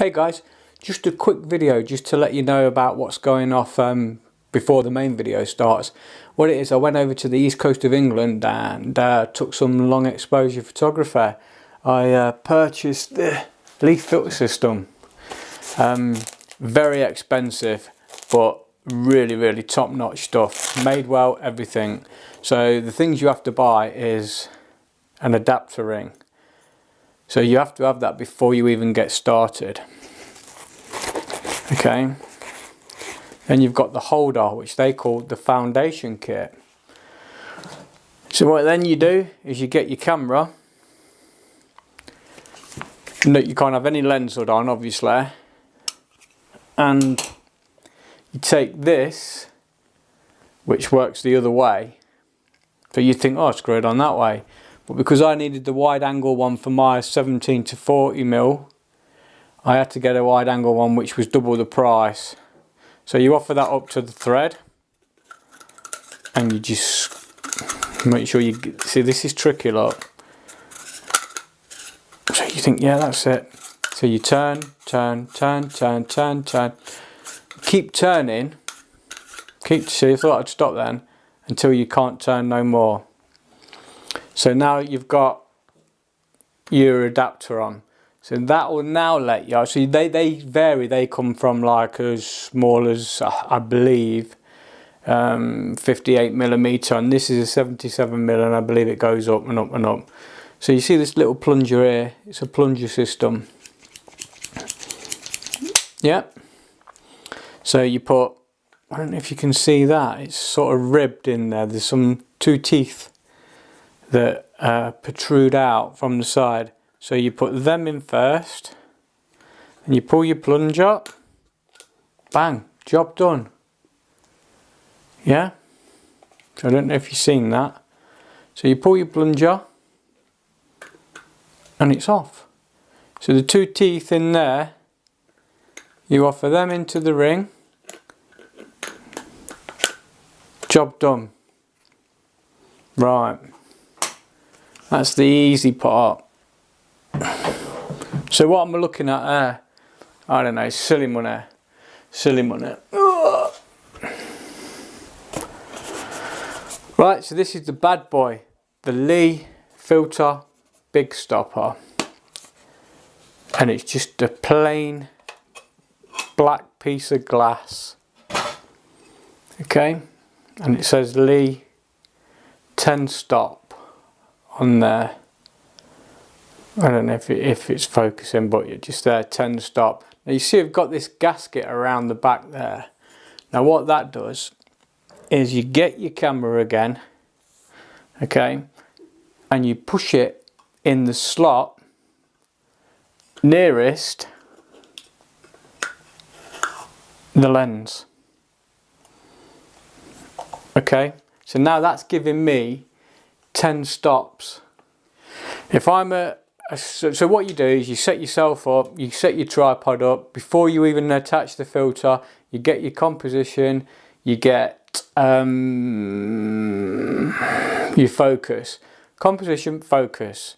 Hey guys, just a quick video just to let you know about what's going off before the main video starts. What it is, I went over to the east coast of England and took some long exposure photography. I purchased the leaf filter system. Very expensive, but really top-notch stuff. Made well, everything. So the things you have to buy is an adapter ring. So you have to have that before you even get started. Okay. Then you've got the holder, which they call the foundation kit. So what then you do is you get your camera. No, you can't have any lens hood on, obviously. And you take this, which works the other way. So you think, oh, screw it on that way. But because I needed the wide angle one for my 17 to 40mm, I had to get a wide angle one which was double the price. So you offer that up to the thread, and you just make sure you see, this is tricky, look. So you think, yeah, that's it. So you turn. Keep turning. So you thought I'd stop then until you can't turn no more. So now you've got your adapter on. So that will now let you, so they vary, they come from like as small as, I believe, 58mm, and this is a 77mm, and I believe it goes up and up and up. So you see this little plunger here, it's a plunger system. Yeah. So you put, I don't know if you can see that, it's sort of ribbed in there, there's some two teeth that protrude out from the side. So you put them in first, and you pull your plunger, bang, job done. Yeah? So I don't know if you've seen that. So you pull your plunger, and it's off. So the two teeth in there, you offer them into the ring, job done. Right. That's the easy part. So what I'm looking at there, I don't know, silly money. Ugh. Right, so this is the bad boy, the Lee filter big stopper, and it's just a plain black piece of glass. Okay, and it says Lee 10 stop on there. I don't know if it's focusing, but you're just there, 10 stop. Now you see I've got this gasket around the back there. Now what that does is you get your camera again, okay, and you push it in the slot nearest the lens. Okay, so now that's giving me 10 stops. If I'm so what you do is you set yourself up, you set your tripod up, before you even attach the filter, you get your composition, you get your focus. Composition, focus.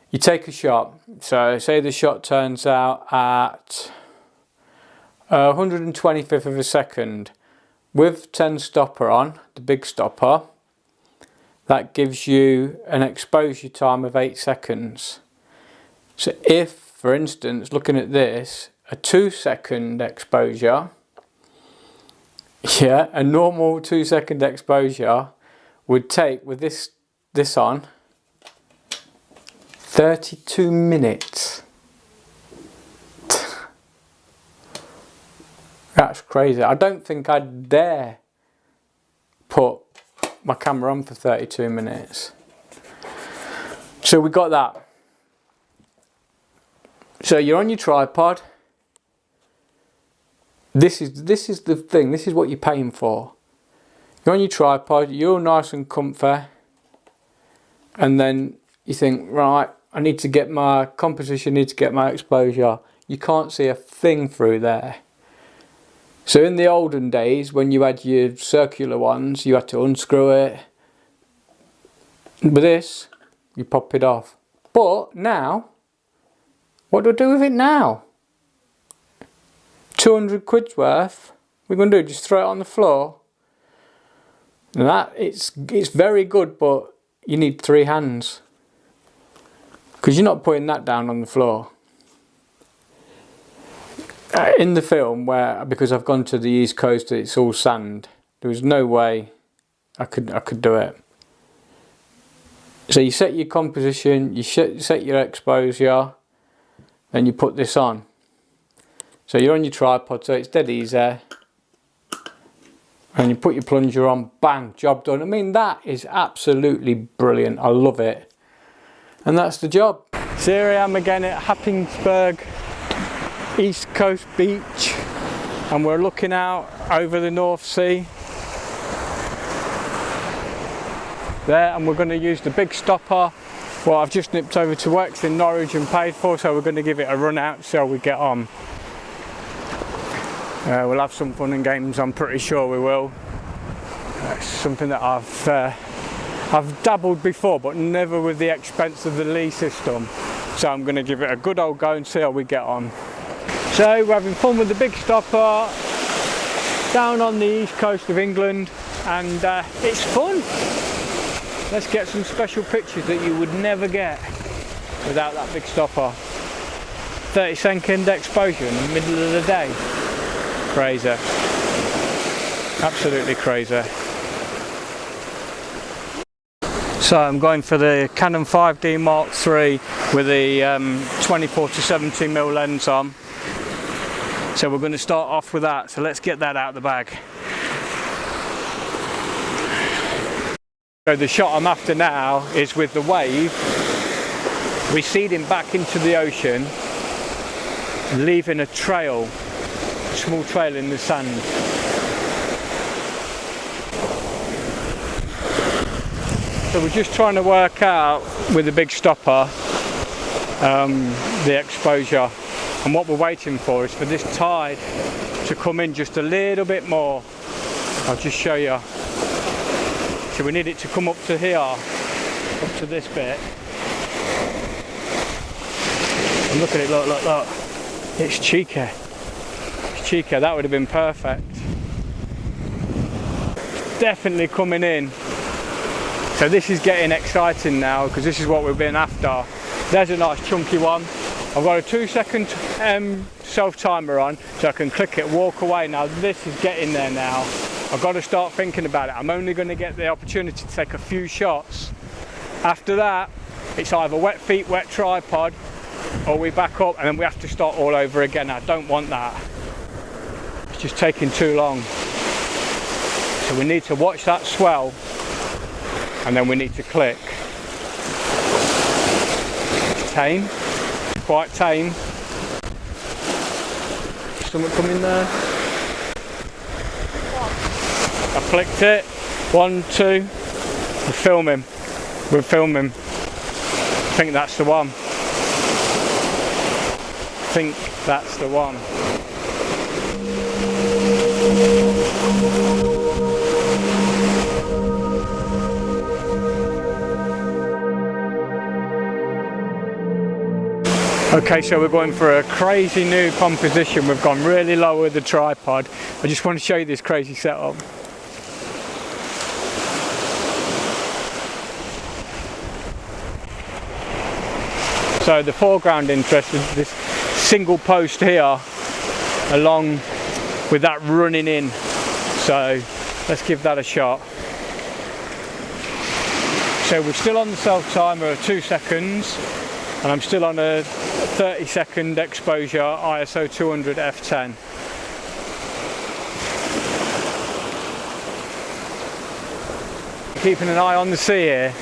You take a shot, so say the shot turns out at 125th of a second. With 10 stopper on, the big stopper, that gives you an exposure time of 8 seconds. So if, for instance, looking at this, a 2-second exposure, yeah, a normal 2-second exposure would take, with this on, 32 minutes. That's crazy. I don't think I'd dare put my camera on for 32 minutes. So we got that. So you're on your tripod. This is the thing, this is what you're paying for. You're on your tripod, you're nice and comfy, and then you think, right, I need to get my composition, need to get my exposure. You can't see a thing through there. So in the olden days, when you had your circular ones, you had to unscrew it. With this, you pop it off. But now, what do I do with it now? 200 quid's worth. We're going to do just throw it on the floor. And that it's very good, but you need 3 hands, because you're not putting that down on the floor. In the film, because I've gone to the East Coast, it's all sand. There was no way I could do it. So you set your composition, you set your exposure, then you put this on. So you're on your tripod, so it's dead easy. And you put your plunger on, bang, job done. I mean, that is absolutely brilliant. I love it. And that's the job. So here I am again at Happingsburg East Coast Beach, and we're looking out over the North Sea there, and we're going to use the big stopper. Well, I've just nipped over to works in Norwich and paid for, so we're going to give it a run out, see how we get on. We'll have some fun and games, I'm pretty sure we will. It's something that I've dabbled before, but never with the expense of the Lee system, so I'm going to give it a good old go and see how we get on. So we're having fun with the big stopper down on the east coast of England, and it's fun. Let's get some special pictures that you would never get without that big stopper. 30-second exposure in the middle of the day. Crazy. Absolutely crazy. So I'm going for the Canon 5D Mark III with the 24-70mm lens on. So we're going to start off with that, so let's get that out of the bag. So the shot I'm after now is with the wave receding back into the ocean, leaving a trail, a small trail in the sand. So we're just trying to work out with the big stopper the exposure. And what we're waiting for is for this tide to come in just a little bit more. I'll just show you. So we need it to come up to here, up to this bit. And look at it, look. It's cheeky. It's cheeky, that would have been perfect. It's definitely coming in. So this is getting exciting now, because this is what we've been after. There's a nice chunky one. I've got a 2-second self-timer on, so I can click it, walk away. Now this is getting there now. I've got to start thinking about it. I'm only going to get the opportunity to take a few shots. After that, it's either wet feet, wet tripod, or we back up and then we have to start all over again. I don't want that. It's just taking too long. So we need to watch that swell, and then we need to click. It's tame. Quite tame. Something coming there. I flicked it. 1, 2. We're filming. I think that's the one. Okay, so we're going for a crazy new composition. We've gone really low with the tripod. I just want to show you this crazy setup. So the foreground interest is this single post here, along with that running in. So let's give that a shot. So we're still on the self timer of 2 seconds, and I'm still on a 30-second exposure ISO 200 f10. Keeping an eye on the sea here,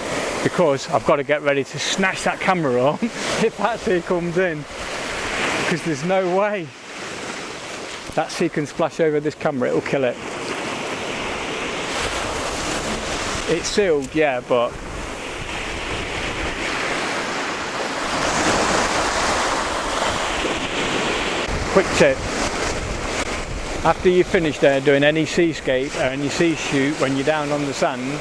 because I've got to get ready to snatch that camera on if that sea comes in, because there's no way that sea can splash over this camera, it'll kill it. It's sealed, yeah, but quick tip: after you finish there doing any seascape or any sea shoot, when you're down on the sand,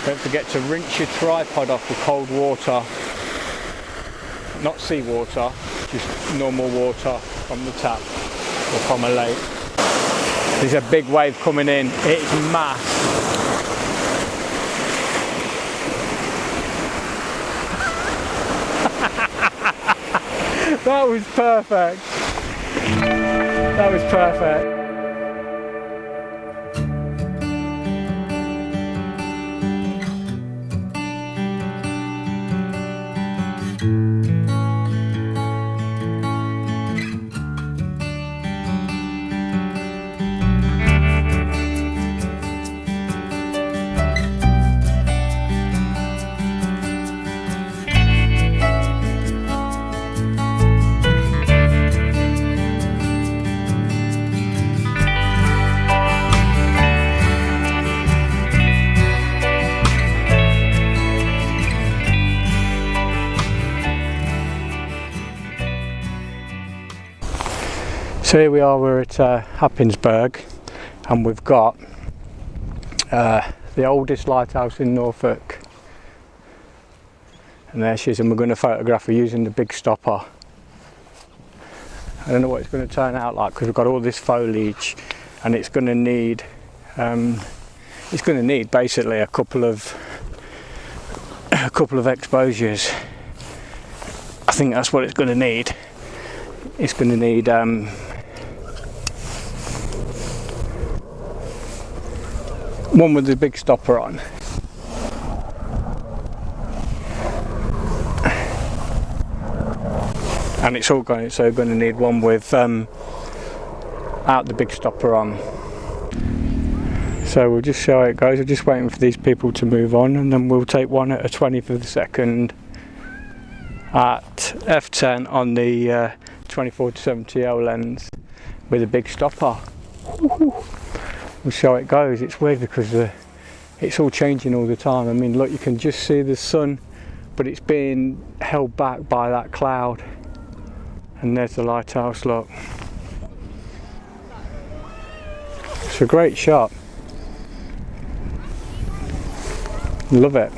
don't forget to rinse your tripod off with cold water. Not sea water, just normal water from the tap. or Cromer Lake. There's a big wave coming in, it's mass. That was perfect. That was perfect. So here we are, we're at Happinsburg, and we've got the oldest lighthouse in Norfolk, and there she is, and we're going to photograph her using the big stopper. I don't know what it's going to turn out like because we've got all this foliage, and it's going to need basically a couple of exposures. I think that's what it's going to need. It's going to need one with the big stopper on, and it's going to need one with out the big stopper on. So we'll just show how it goes. We're just waiting for these people to move on, and then we'll take one at a 20th of a second at f10 on the 24-70L lens with a big stopper. We'll show how it goes. It's weird because it's all changing all the time. I mean, look, you can just see the sun, but it's being held back by that cloud. And there's the lighthouse, look. It's a great shot. Love it.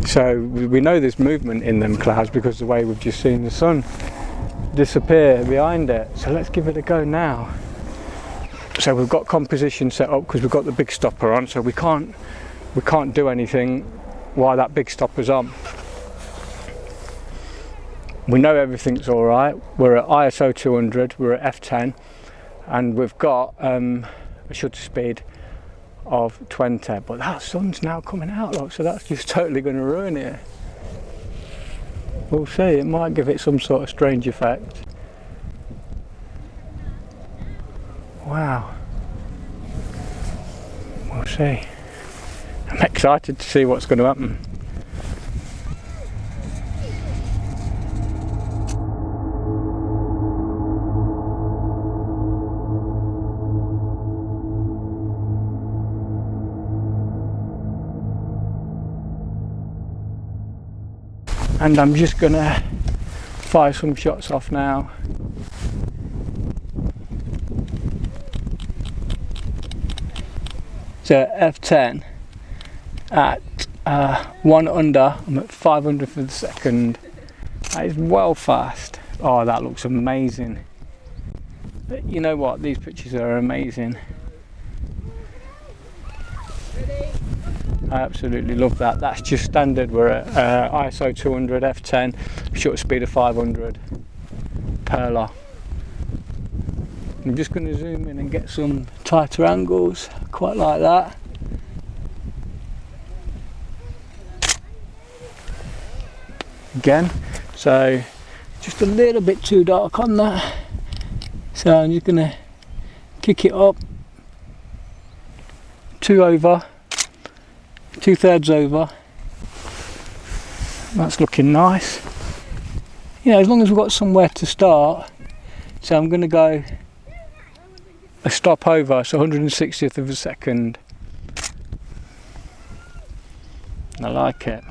So we know there's movement in them clouds because of the way we've just seen the sun disappear behind it. So let's give it a go now. So we've got composition set up because we've got the big stopper on, so we can't do anything while that big stopper's on. We know everything's all right. We're at ISO 200, we're at f10, and we've got a shutter speed of 20, but that sun's now coming out, look, so that's just totally going to ruin it. We'll see, it might give it some sort of strange effect. Wow. We'll see. I'm excited to see what's going to happen. And I'm just going to fire some shots off now. So f10 at 1 under, I'm at 500 for the second. That is well fast. Oh, that looks amazing. But you know what, these pictures are amazing. I absolutely love that. That's just standard. We're at ISO 200 f10, shutter speed of 500 perla. I'm just going to zoom in and get some tighter angles, quite like that. Again, so just a little bit too dark on that. So I'm just going to kick it up 2 over. 2/3 over. That's looking nice. You know, as long as we've got somewhere to start. So I'm going to go a stop over, so 160th of a second. I like it,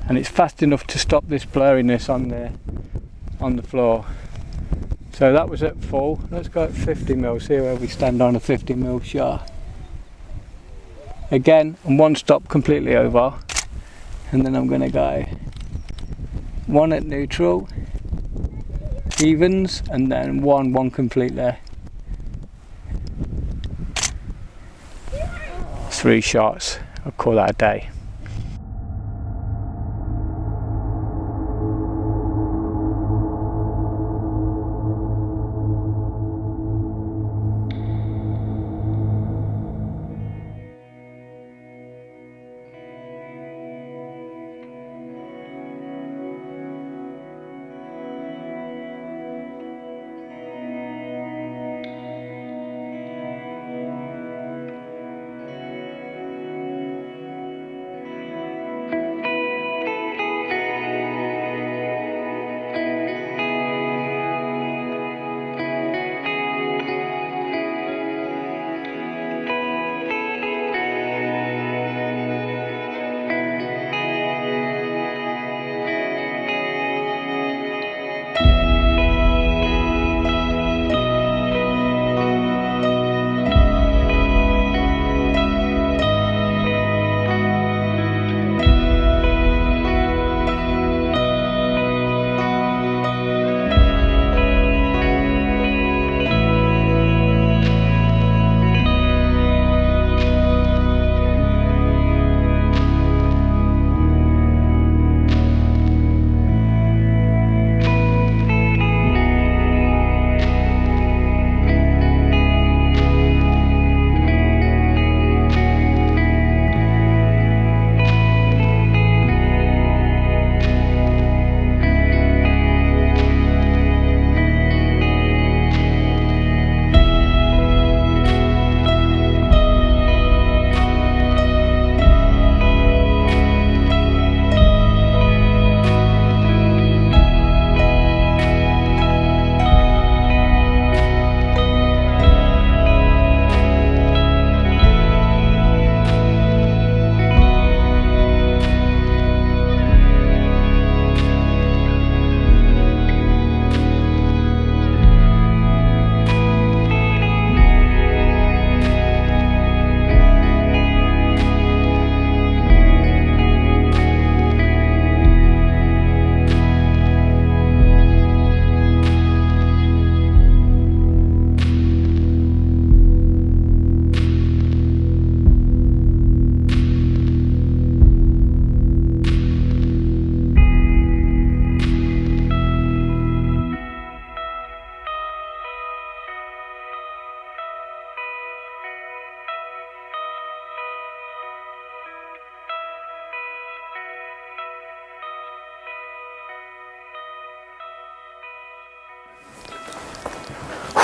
and it's fast enough to stop this blurriness on the floor. So that was at full. Let's go at 50mm. See where we stand on a 50mm shot. Again, and one stop completely over, and then I'm going to go one at neutral, evens, and then one complete there. 3 shots. I'll call that a day.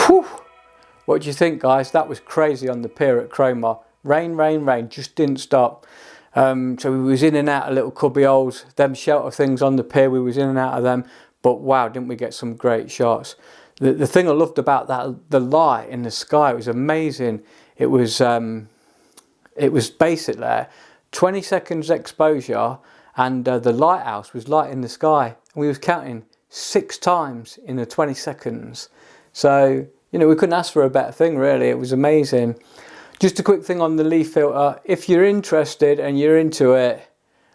Whew. What do you think, guys? That was crazy on the pier at Cromer. Rain, rain, rain, just didn't stop. So we was in and out of little cubby holes, them shelter things on the pier, we was in and out of them. But wow, didn't we get some great shots. The thing I loved about that, the light in the sky, it was amazing. It was basically 20 seconds exposure, and the lighthouse was light in the sky. And we was counting 6 times in the 20 seconds. So, you know, we couldn't ask for a better thing, really. It was amazing. Just a quick thing on the leaf filter. If you're interested and you're into it,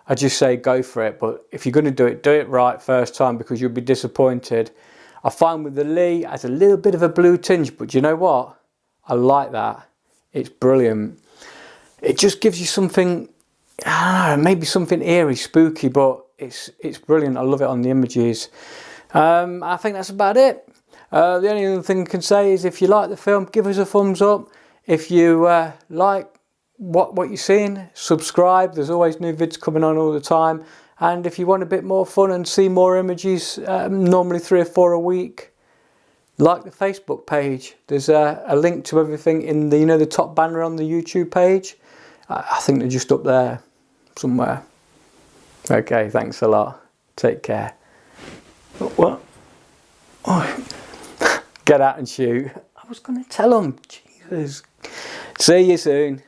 I just say go for it. But if you're going to do it right first time, because you'll be disappointed. I find with the Lee, it has a little bit of a blue tinge, but you know what? I like that. It's brilliant. It just gives you something, I don't know, maybe something eerie, spooky, but it's brilliant. I love it on the images. I think that's about it. The only other thing I can say is if you like the film, give us a thumbs up. If you like what you're seeing, subscribe. There's always new vids coming on all the time. And if you want a bit more fun and see more images, normally 3 or 4 a week, like the Facebook page. There's a link to everything in the, you know, the top banner on the YouTube page. I think they're just up there somewhere. Okay, thanks a lot. Take care. What? Oh. Get out and shoot. I was going to tell them. Jesus. See you soon.